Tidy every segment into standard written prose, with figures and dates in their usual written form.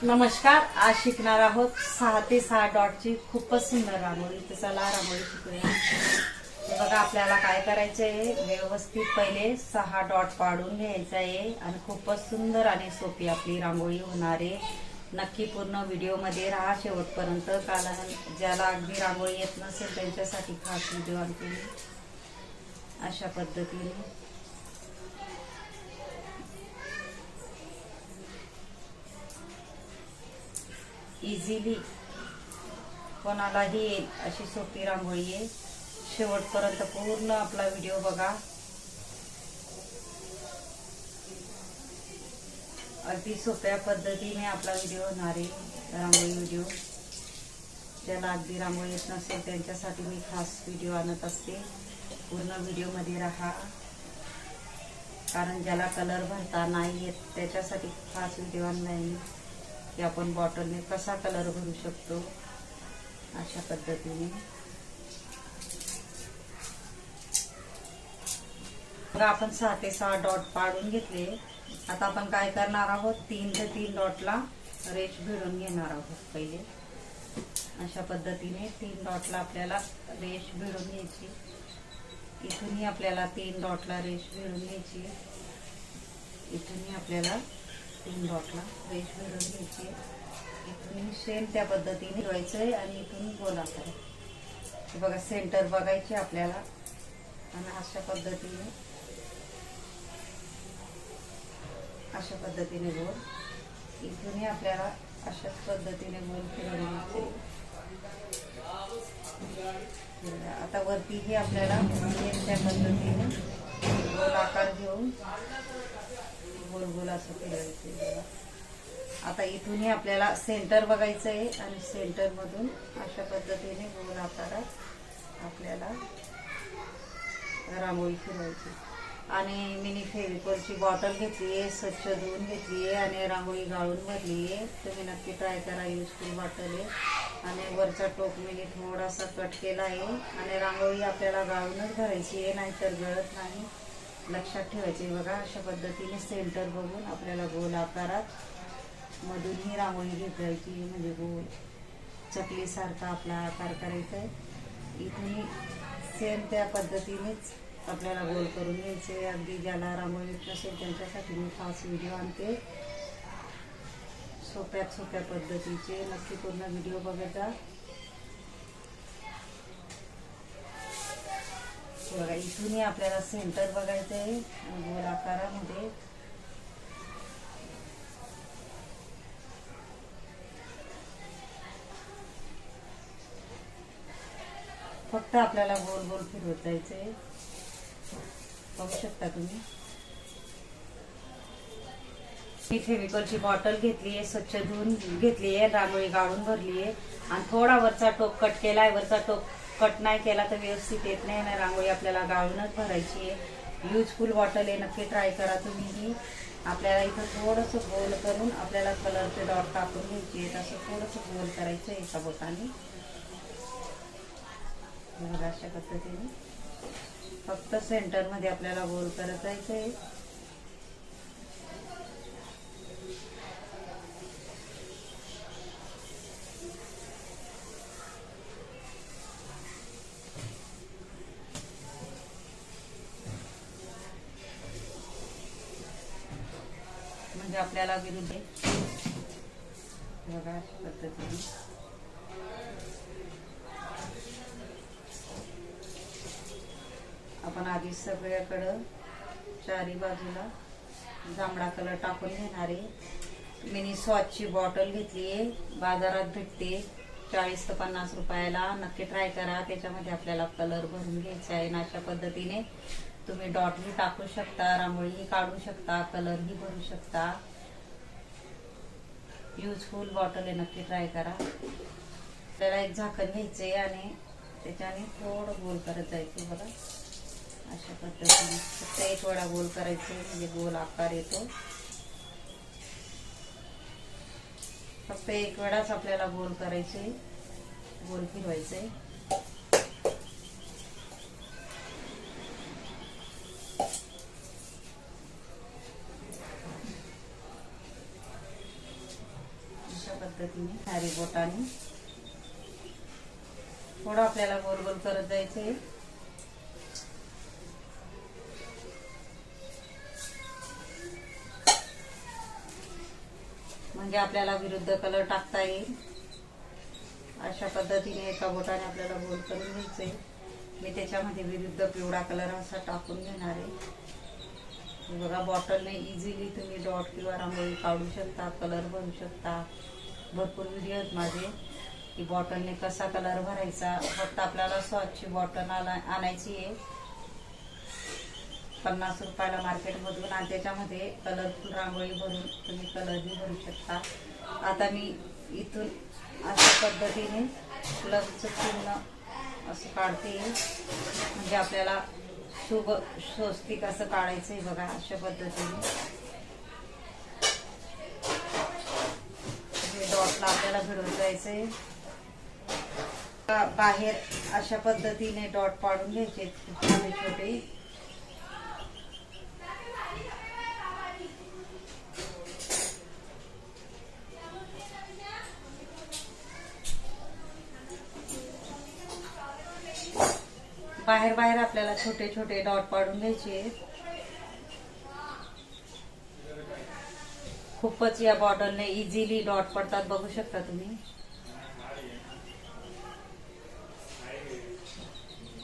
नमस्कार. आज शिकणार आहोत 6 ते 6 डॉटची खूपच सुंदर रांगोळी. तर चला रांगोळी शिकूया. हे बघा, आपल्याला काय करायचं आहे, व्यवस्थित पहिले 6 डॉट पाडून घ्यायचं आहे आणि खूपच सुंदर आणि सोपी आपली रांगोळी होणार आहे. नक्की पूर्ण व्हिडिओमध्ये राहा शेवटपर्यंत, कारण ज्याला अगदी रांगोळी येत नसेल त्यांच्यासाठी खास व्हिडिओ आणते अशा पद्धतीने. इझिली कोणालाही येईल अशी सोपी रांगोळी आहे. शेवटपर्यंत पूर्ण आपला व्हिडिओ बघा. अगदी सोप्या पद्धतीने आपला व्हिडिओ होणार आहे, रांगोळी व्हिडिओ. ज्याला अगदी रांगोळी येत नसेल त्यांच्यासाठी मी खास व्हिडिओ आणत असते. पूर्ण व्हिडिओमध्ये राहा, कारण ज्याला कलर भरता नाही येत त्याच्यासाठी खास व्हिडिओ आणला आहे की आपण बॉटलने कसा कलर भरू शकतो अशा पद्धतीने. आपण 6 ते 6 डॉट पाडून घेतले. आता आपण काय करणार आहोत, 3 ते 3 डॉटला रेष भिडून घेणार आहोत. पहिले अशा पद्धतीने 3 डॉटला आपल्याला रेष भिडून घ्यायची. इथूनही आपल्याला 3 डॉटला रेष भिडून घ्यायची. इथूनही आपल्याला 3 डॉटला रेष भिडून घ्यायची. इथून सेम त्या पद्धतीने ठेवायचंय आणि इथून गोल आकार. बघा, सेंटर बघायचे आपल्याला आणि अशा पद्धतीने गोल. इथूनही आपल्याला अशाच पद्धतीने गोल फिरवायचे. आता वरतीही आपल्याला सेम त्या पद्धतीने गोल आकार घेऊन गोल गोल असं फिरवायचं. आता इथूनही आपल्याला सेंटर बघायचं आहे आणि सेंटर मधून अशा पद्धतीने गोल आकारात आपल्याला रांगोळी फिरवायची. आणि मिनी फेविकॉलची बॉटल घेतली आहे, स्वच्छ धुवून घेतली आहे आणि रांगोळी गाळून भरली आहे. तुम्ही नक्की ट्राय करा. युजफुल बॉटल आहे आणि वरचा टोप मी थोडासा कट केला आहे. आणि रांगोळी आपल्याला गाळूनच भरायची आहे, नाहीतर गळत नाही. लक्षात ठेवायचे. बघा, अशा पद्धतीने सेंटर बघून आपल्याला गोल आकारात मधून ही रांगोळी घेतायची, म्हणजे गोल चकलीसारखा आपला आकार करायचा आहे. इथूनही सेम त्या पद्धतीनेच आपल्याला गोल करून घ्यायचे. अगदी ज्याला रांगोळी नसेल त्यांच्यासाठी मी खास व्हिडिओ आणते सोप्यात सोप्या पद्धतीचे. नक्की पूर्ण व्हिडिओ बघायचा. बघा, इथूनही आपल्याला सेंटर बघायचं आहे गोल आकारामध्ये. फक्त आपल्याला गोल गोल फिरवत जायचंय. बघू शकता तुम्ही. मी फेविकॉलची बॉटल घेतली आहे, स्वच्छ धुवून घेतली आहे, रांगोळी गाळून भरली आहे आणि थोडा वरचा टोप कट केलाय. वरचा टोप कट नाही केला तर व्यवस्थित येत नाही ना. रांगोळी आपल्याला गाळूनच भरायची आहे. युजफुल बॉटल आहे, नक्की ट्राय करा तुम्ही. आपल्याला इथं थोडंसं गोल करून आपल्याला कलरचे डॉट टाकून घ्यायचे आहेत. असं थोडंसं गोल करायचं आहे एका बोटाने. अशा पद्धतीने फक्त सेंटर मध्ये आपल्याला गोल करत जायचंय. म्हणजे आपल्याला विरुद्ध बघा अशा पद्धतीने आपण आधी सगळ्याकडं चारी बाजूला जांभळा कलर टाकून घेणार आहे. मिनी स्वॉचची बॉटल घेतली आहे, बाजारात भेटते 40 ते 50 रुपयाला. नक्की ट्राय करा. त्याच्यामध्ये आपल्याला कलर भरून घ्यायचा आहे. अशा पद्धतीने तुम्ही डॉटही टाकू शकता, रांगोळीही काढू शकता, कलरही भरू शकता. युजफुल बॉटल आहे, नक्की ट्राय करा. आपल्याला एक झाकण घ्यायचे आणि त्याच्याने थोडं गोल करत जायचं. बघा, अशा पद्धतीने फक्त एक वेळा गोल करायचे म्हणजे गोल आकार येतो. फक्त एक वेळाच आपल्याला गोल करायचे, गोल फिरवायचे. पद्धतीने सारी बोटाने थोडं आपल्याला गोल गोल करत जायचंय. म्हणजे आपल्याला विरुद्ध कलर टाकता येईल. अशा पद्धतीने एका बोटाने आपल्याला गोल करून घ्यायचंय. मी त्याच्यामध्ये विरुद्ध पिवळा कलर असा टाकून घेणार आहे. बघा बॉटलने इझिली तुम्ही डॉट किंवा रांगोळी काढू शकता, कलर भरू शकता. भरपूर व्हिडिओ आहेत माझे की बॉटलने कसा कलर भरायचा. फक्त आपल्याला स्वच्छ बॉटल आणायची आहे 50 रुपयाला मार्केटमधून आणि त्याच्यामध्ये कलरफुल रांगोळी भरून तुम्ही कलरही भरू शकता. आता मी इथून अशा पद्धतीने प्लगचं चिन्ह असं काढते. म्हणजे आपल्याला शुभ स्वस्तिक असं काढायचं आहे. बघा अशा पद्धतीने डॉटला आपल्याला भिडवून जायचंय. बाहेर अशा पद्धतीने डॉट पाडून घ्यायचे छोटे छोटे. बाहेर बाहेर आपल्याला छोटे छोटे डॉट पाडून घ्यायचे. खूपच या बॉटलने इझिली डॉट पडतात, बघू शकता तुम्ही.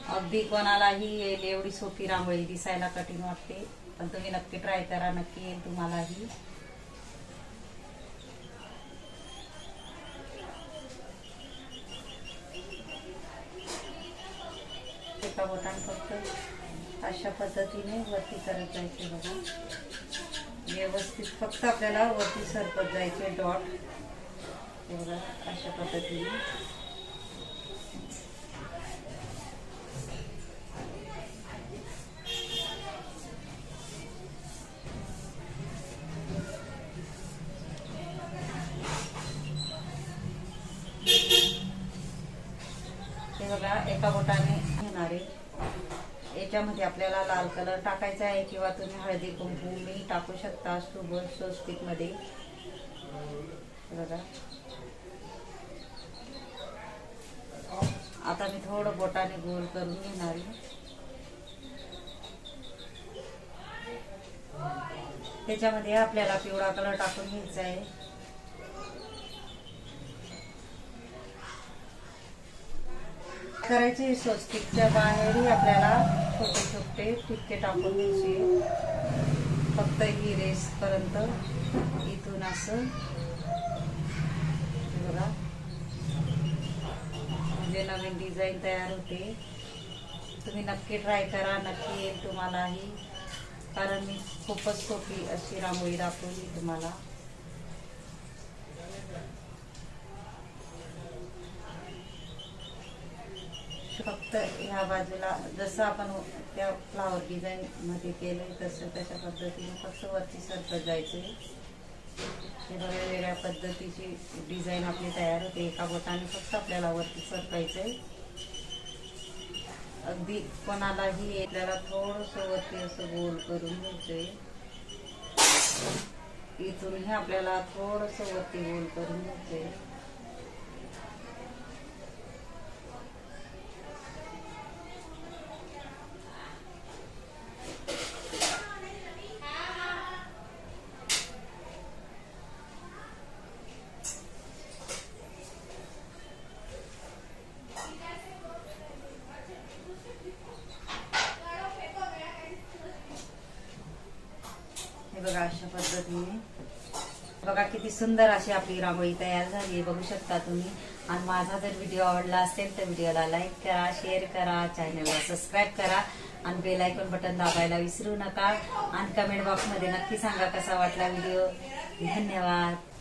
अगदी कोणालाही येईल एवढी सोपी रांगोळी. दिसायला कठीण वाटते पण तुम्ही नक्की ट्राय करा, नक्की येईल तुम्हालाही. एका बोटाने फक्त अशा पद्धतीने वरती करत जायचे. बघा व्यवस्थित फक्त आपल्याला वरती सरकत जायचे डॉट. बघा अशा पद्धतीने. हे बघा एका बोटाने घेणार आहे. याच्यामध्ये आपल्याला लाल कलर टाकायचा आहे किंवा तुम्ही हळदी कुंकू मी टाकू शकता स्वस्तिक मध्ये. बघा आता मी थोडं बोटाने गोल करून घेणार आहे. त्याच्यामध्ये आपल्याला पिवळा कलर टाकून घ्यायचा आहे. करायचे स्वस्तिकच्या बाहेरही आपल्याला छोटे छोटे ठिपके टाकून घ्यायचे. फक्त ही रेस पर्यंत इथून असं. बघा म्हणजे नवीन डिझाईन तयार होते. तुम्ही नक्की ट्राय करा, नक्की येईल तुम्हालाही. कारण मी खूपच सोपी अशी रांगोळी दाखवली तुम्हाला. फक्त ह्या बाजूला जसं आपण त्या फ्लावर डिझाईन मध्ये केलंय तसं त्याच्या पद्धतीने फक्त वरती सरकत जायचे. हे वेगवेगळ्या पद्धतीची डिझाईन आपली तयार होते. एका बोटाने फक्त आपल्याला वरती सरकायचंय. अगदी कोणालाही आपल्याला थोडंसं वरती असं गोल करून घ्यायचंय. इथूनही आपल्याला थोडंसं वरती गोल करून घ्यायचंय. बघा अशा पद्धतीने. बघा किती सुंदर अशी आपली रांगोळी तयार झाली आहे, बघू शकता तुम्ही. आणि माझा जर व्हिडिओ आवडला असेल तर व्हिडिओला लाईक करा, शेअर करा, चॅनलला सबस्क्राईब करा आणि बेल आयकॉन बटन दाबायला विसरू नका. आणि कमेंट बॉक्समध्ये नक्की सांगा कसा वाटला व्हिडिओ. धन्यवाद.